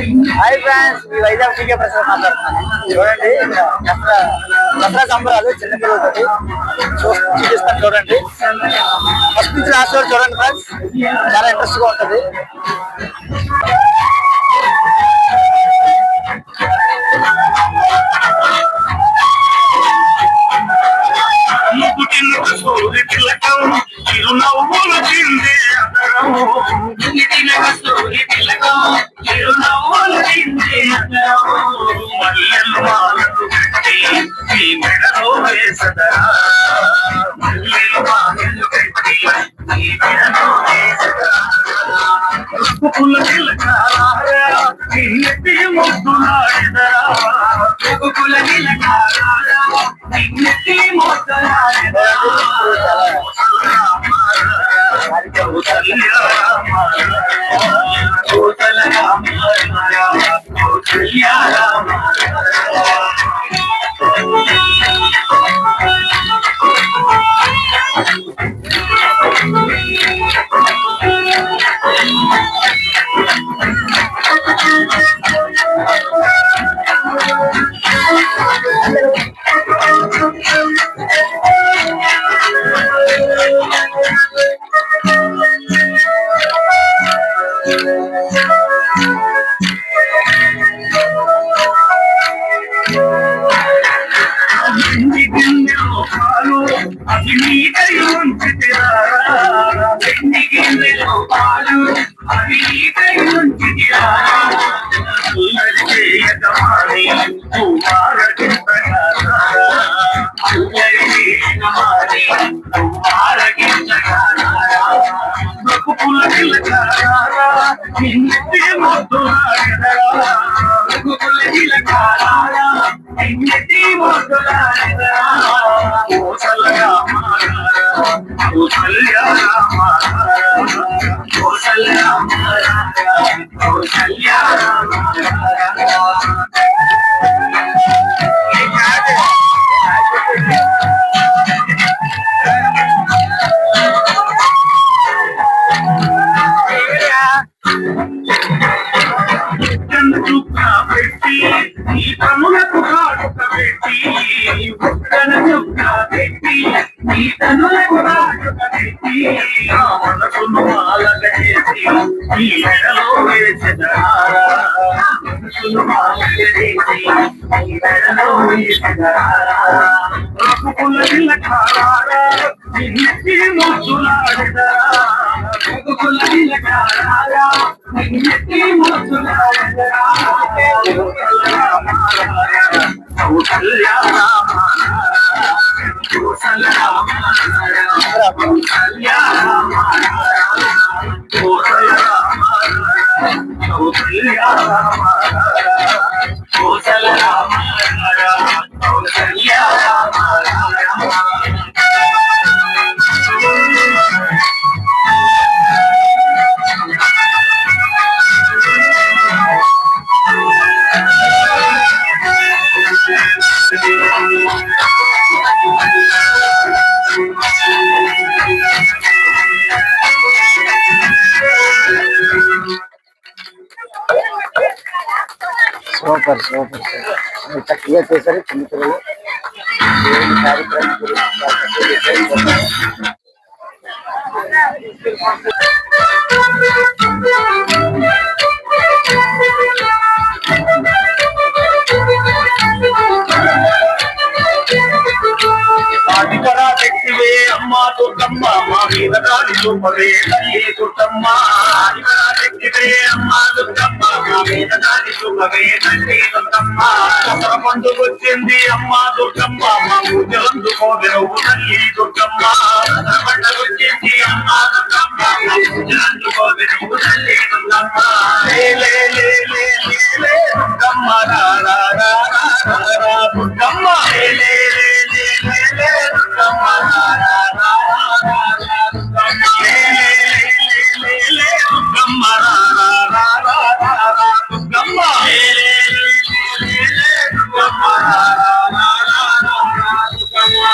Hi friends, ఈ వైజాగ్ టీకే ప్రసాద్ మాట్లాడుతున్నాను. చూడండి దసరా సంబరాలు చిన్నపిల్లలతోటి చూపిస్తాను. చూడండి, ఫస్ట్ నుంచి లాస్ట్ వరకు చూడండి ఫ్రెండ్స్, చాలా ఇంట్రెస్ట్ గా ఉంటది. సూపర్ సూపర్ సూపర్ చక్కగా చేశారు చిన్నపిల్లలు. కార్యక్రమం శక్తివే అమ్మా దుర్గమ్మ, మా మీద దాడి చూపవే తల్లి దుర్గమ్మ. శక్తివే అమ్మా దుర్గమ్మ, మా మీద దాడి చూపవే తల్లి దుర్గమ్మ. దసరా పండుగొచ్చింది అమ్మా దుర్గమ్మ, మా పూజలందుకోవే నువ్వు తల్లి దుర్గమ్మ. దసరా పండుగొచ్చింది అమ్మా దుర్గమ్మ, మా పూజలందుకోవే నువ్వు తల్లి దుర్గమ్మ. లే లే లే లే లే దుర్గమ్మ రా రా రా రా దుర్గమ్మ. లే లే లే లే లే దుర్గమ్మ రా రా రా రా దుర్గమ్మ. లే లే లే లే దుర్గమ్మ రా రా రా రా రా దుర్గమ్మ. లే లే లే లే దుర్గమ్మ రా రా రా రా రా దుర్గమ్మ.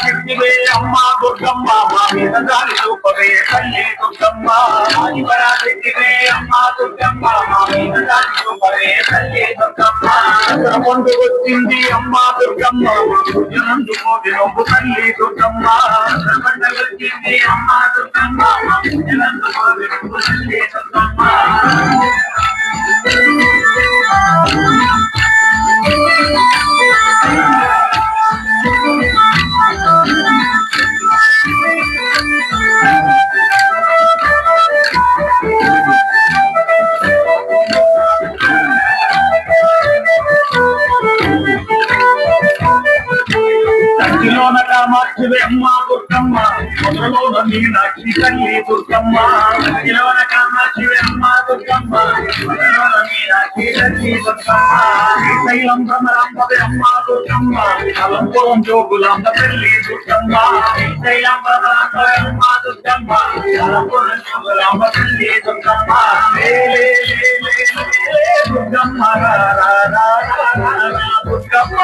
శక్తివే అమ్మా దుర్గమ్మ, మా మీద దారి చూపవే తల్లి దుర్గమ్మ ఆదిపరాశక్తివే అమ్మ దుర్గమ్మ మీద దారి చూపవే తల్లి దుర్గమ్మ పండు వచ్చింది అమ్మ దుర్గమ్మ జనందుకో వినోబు తల్లి దుర్గమ్మ పండుగ వచ్చింది అమ్మ దుర్గమ్మ జనందుకో వినోబు తల్లి దుర్గమ్మ కంటిలోన కామాక్షివే అమ్మ దుర్గమ్మ మొదలోన మీనాక్షి తల్లి దుర్గమ్మ కంటిలోన కామాక్షివే అమ్మ దుర్గమ్మ మొదలోన మీనాక్షి తల్లి దుర్గమ్మ శ్రీశైలం భ్రమరాంబవే అమ్మ దుర్గమ్మ అలంపురం జోగులాంబ తల్లి దుర్గమ్మ శ్రీశైలం భ్రమరాంబవే అమ్మ దుర్గమ్మ అలంపురం జోగులాంబ తల్లి దుర్గమ్మ దుర్గమ్మ దుర్గమ్మ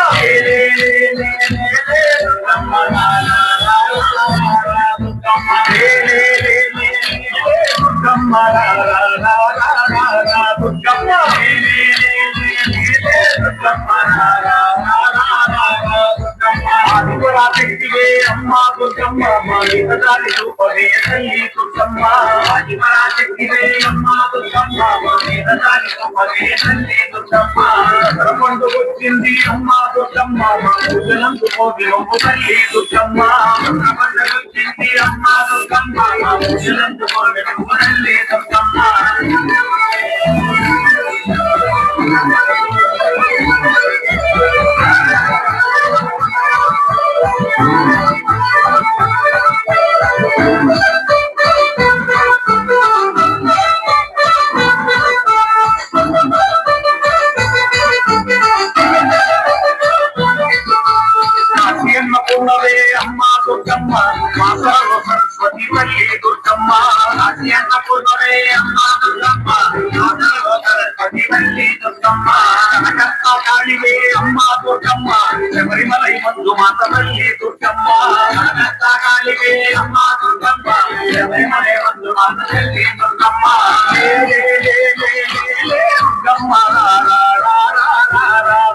ఆదిపరాశక్తివే అమ్మ దుర్గమ్మ మీద దారి చూపవే తల్లి దుర్గమ్మ ఆదిపరాశక్తివే అమ్మ దుర్గమ్మ మీద దారి చూపవే తల్లి దుర్గమ్మ పండు వచ్చింది అమ్మ దుర్గమ్మ పూజలందుకో వినోబు తల్లి దుర్గమ్మ పండుగ వచ్చింది అమ్మ దుర్గమ్మ పూజలందుకో వినోబు తల్లి దుర్గమ్మ అమ్మ దుర్గమ్మ మాసాలో సరస్వతి తల్లి దుర్గమ్మ అన్నపూర్ణవే అమ్మ దుర్గమ్మ మాసాలో సరస్వతి తల్లి దుర్గమ్మ కనకత్త కాళివే అమ్మ దుర్గమ్మ శబరిమలై మందు మాత తల్లి దుర్గమ్మ కనకత్త కాళివే అమ్మ దుర్గమ్మ శబరిమలై మందు మాత తల్లి దుర్గమ్మ దుర్గమ్మ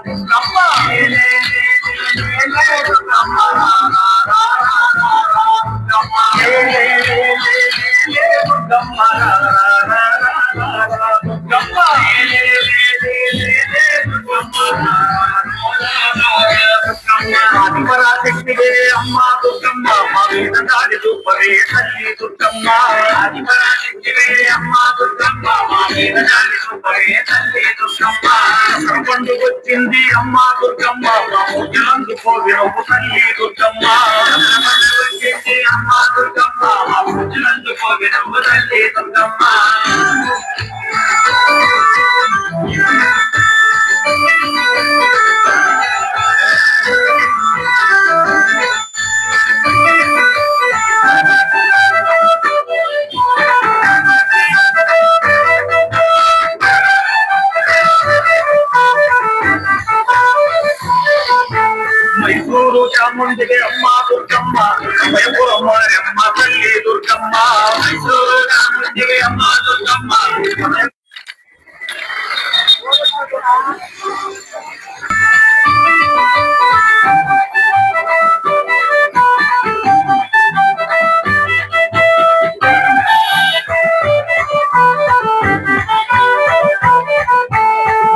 దుర్గమ్మ ఆదిపరాశక్తివే అమ్మ దుర్గమ్మ మీద దారి చూపవే తల్లి దుర్గమ్మ ఆదిపరాశక్తివే అమ్మ దుర్గమ్మ మీద దారి చూపవే తల్లి దుర్గమ్మ పండుగ వచ్చింది అమ్మ దుర్గమ్మ పూజలందుకో వినోబు తల్లి దుర్గమ్మ పండుగ వచ్చింది అమ్మ దుర్గమ్మ పూజలందుకో వినోబు తల్లి దుర్గమ్మ మైసూరు చాముండివే అమ్మ దుర్గమ్మ సమయపురమ్మ అమ్మ తల్లి దుర్గమ్మ మైసూరు చాముండివే అమ్మ దుర్గమ్మ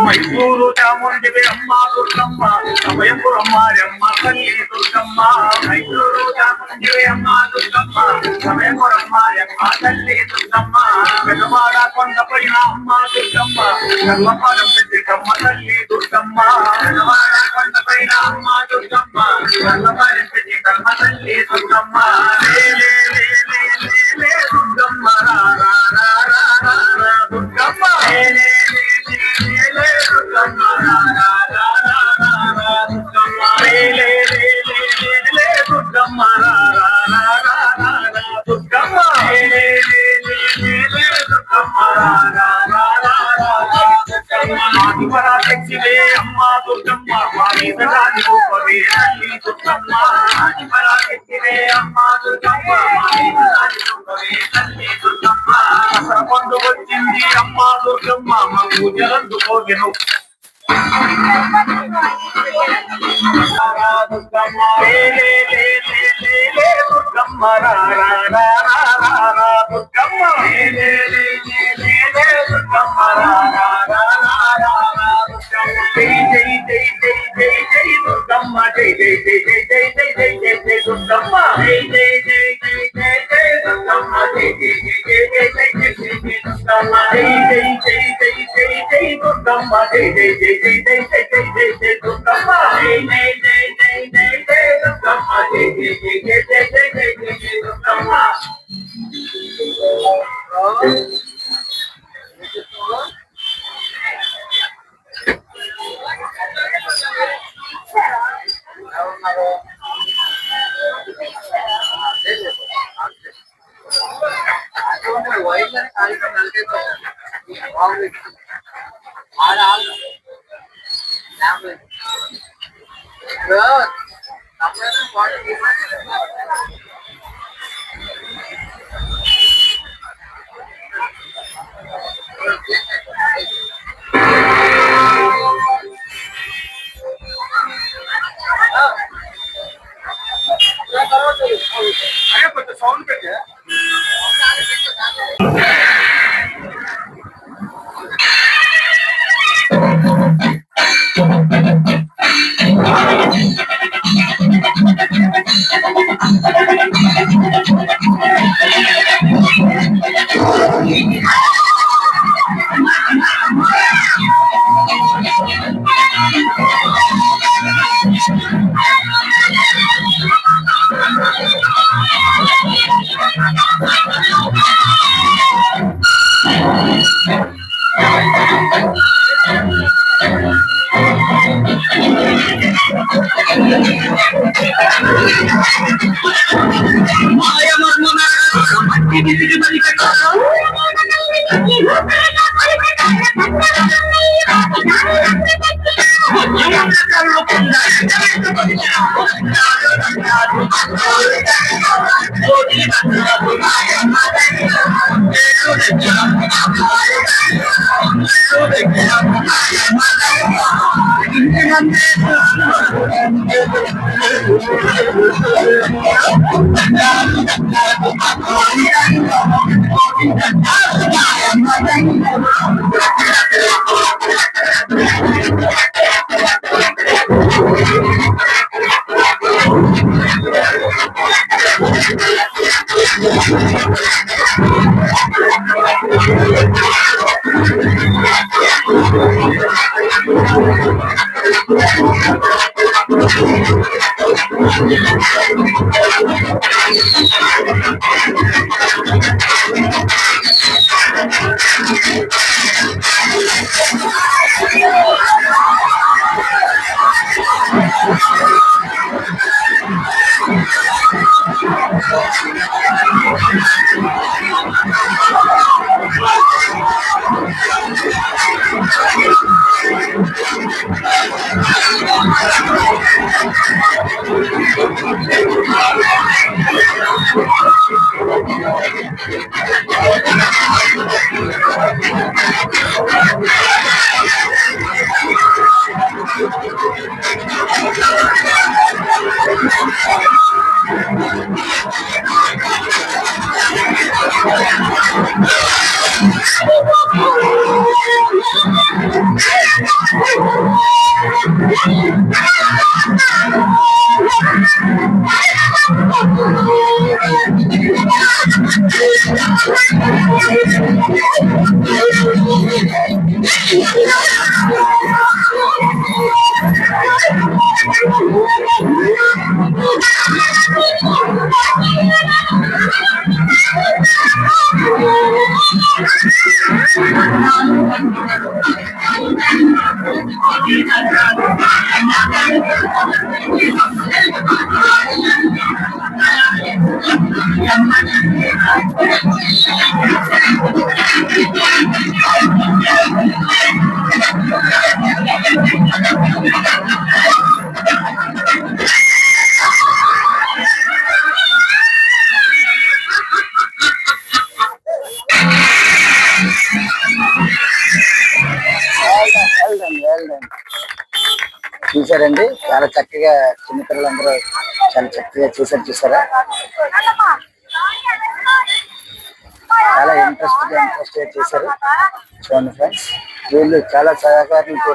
మైసూరు చాముండివే అమ్మ దుర్గమ్మ సమయపురమ్మ అమ్మ తల్లి దుర్గమ్మ మైసూరు చాముండివే అమ్మ దుర్గమ్మ సమయపురమ్మ అమ్మ తల్లి దుర్గమ్మ పెదవాడ కొండపైన అమ్మ దుర్గమ్మ గర్వపాదం పెట్టికమ్మ తల్లి దుర్గమ్మ పెదవాడ కొండపైన అమ్మ దుర్గమ్మ గర్వపాదం పెట్టికమ్మ తల్లి దుర్గమ్మ దుర్గమ్మ దుర్గమ్మ ఆదిపరాశక్తివే అమ్మ దుర్గమ్మ మీద దారి చూపవే తల్లి దుర్గమ్మ ఆదిపరాశక్తివే అమ్మ దుర్గమ్మ పూజలందుకోగెను దుర్గమ్మ దుర్గమ్మ దుర్గమ్మ జై జై జై జై జై జై దుర్గమ్మ జై జై జై జై జై జై జై జై జై దుర్గమ్మ జై జై జై జై జై జై దుర్గమ్మ జై జై జై జై జై జై జై జై దుర్గమ్మ జై జై జై జై జై జై దుర్గమ్మ జై జై జై జై జై జై జై జై జై దుర్గమ్మ జై జై జై జై జై జై దుర్గమ్మ జై జై జై జై జై జై జై జై జై దుర్గమ్మ అరే కొంచెం సౌండ్ పెట్టే చేశారండి. చాలా చక్కగా చిన్నపిల్లలందరూ చాలా చక్కగా చేశారు. చూసారా, చాలా ఇంట్రెస్ట్ గా చేశారు. చూడండి ఫ్రెండ్స్, వీళ్ళు చాలా సహకారంతో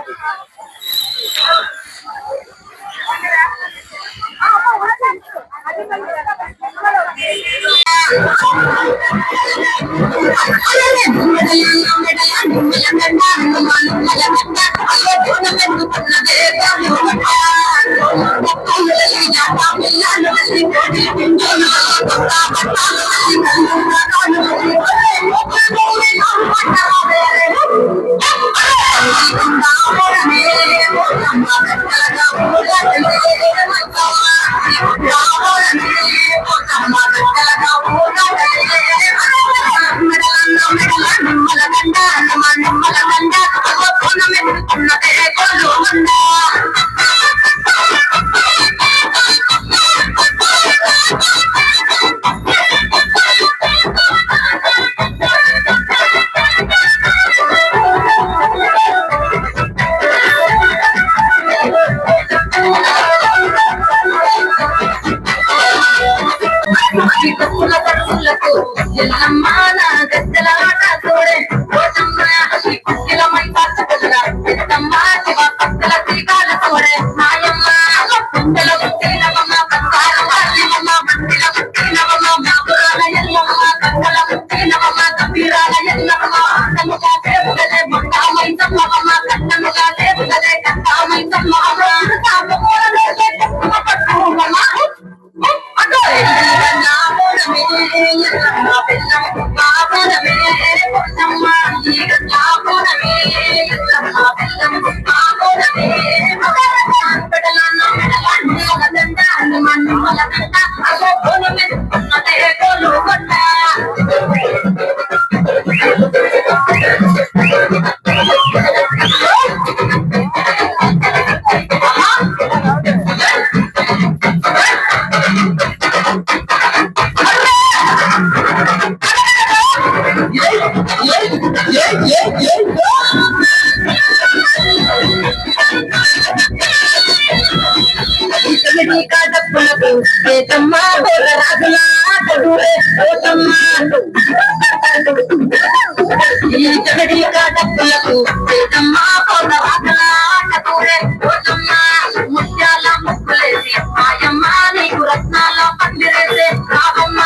ముత్యాల ముక్కులేసి ఆయమ్మ నీకు రత్నాల పందిరేసే రామమ్మ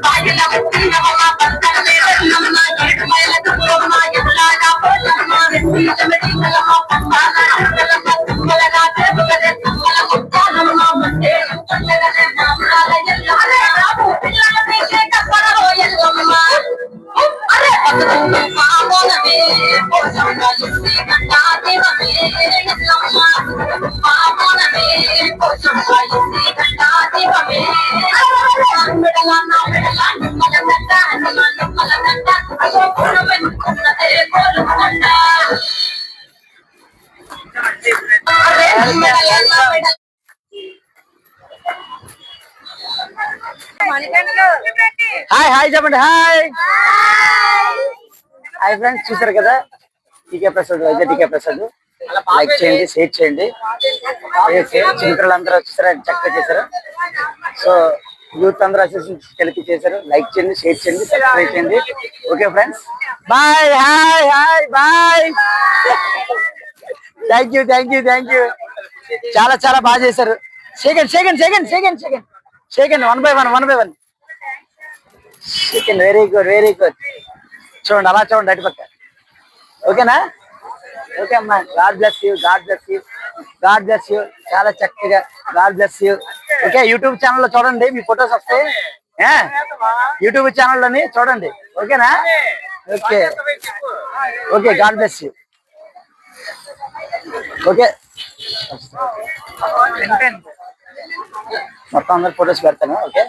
బాయిల ముత్తినమ్మ పంతల మేడమ్మ ఏడుమైల తుమ్మమ్మ ఎలాగా పోలమ్మ వెండిలమ్మ పంపాల రంగలమ్మ తుమ్మలగా తెలుగదే తుమ్మల ముత్యాలమ్మ ముందే పండగలే మామరాల ఎల్లాలే రాము పిల్లల మీకే కప్పరో ఎల్లమ్మ అరే పామోనమే పోసమ్మ లుసి కంటాదివమే ఎల్లమ్మ పామోనమే పోసమ్మ లుసి కంటాదివమే మెడల నిమ్మల గంట అసో పుణమెన్నుకున్నదే కోలుకొండ అరే మెడల హాయ్ హాయ్ చెప్పండి. హాయ్ హాయ్ ఫ్రెండ్స్, చూసారు కదా టీకే ప్రసాద్, వైద్య టీకే ప్రసాద్. లైక్ చేయండి, షేర్ చేయండి. చిన్నపిల్లలందరూ చూసారా చక్కగా చేశారు. సో యూత్ అందరూ అసోసియేషన్ కలిపి చేశారు. లైక్ చేయండి, షేర్ చేయండి, సబ్స్క్రైబ్ చేయండి. Okay friends, bye. Hi hi bye. Thank you thank you thank you. చాలా చాలా బాగా చేశారు. Second second second second second second 1 by 1 second. Very good very good. చూడండి, అలా చూడండి అటు పక్క. ఓకేనా? ఓకే అమ్మా. God bless you, God bless you, God bless you. చాలా చక్కగా God bless you. Okay, YouTube ఛానల్లో చూడండి, మీ ఫొటోస్ వస్తాయి. యూట్యూబ్ ఛానల్లోని చూడండి. ఓకేనా? Okay okay, God bless you. Okay, మొత్తం అందరు ఫొటోస్ పెడతాను. ఓకే.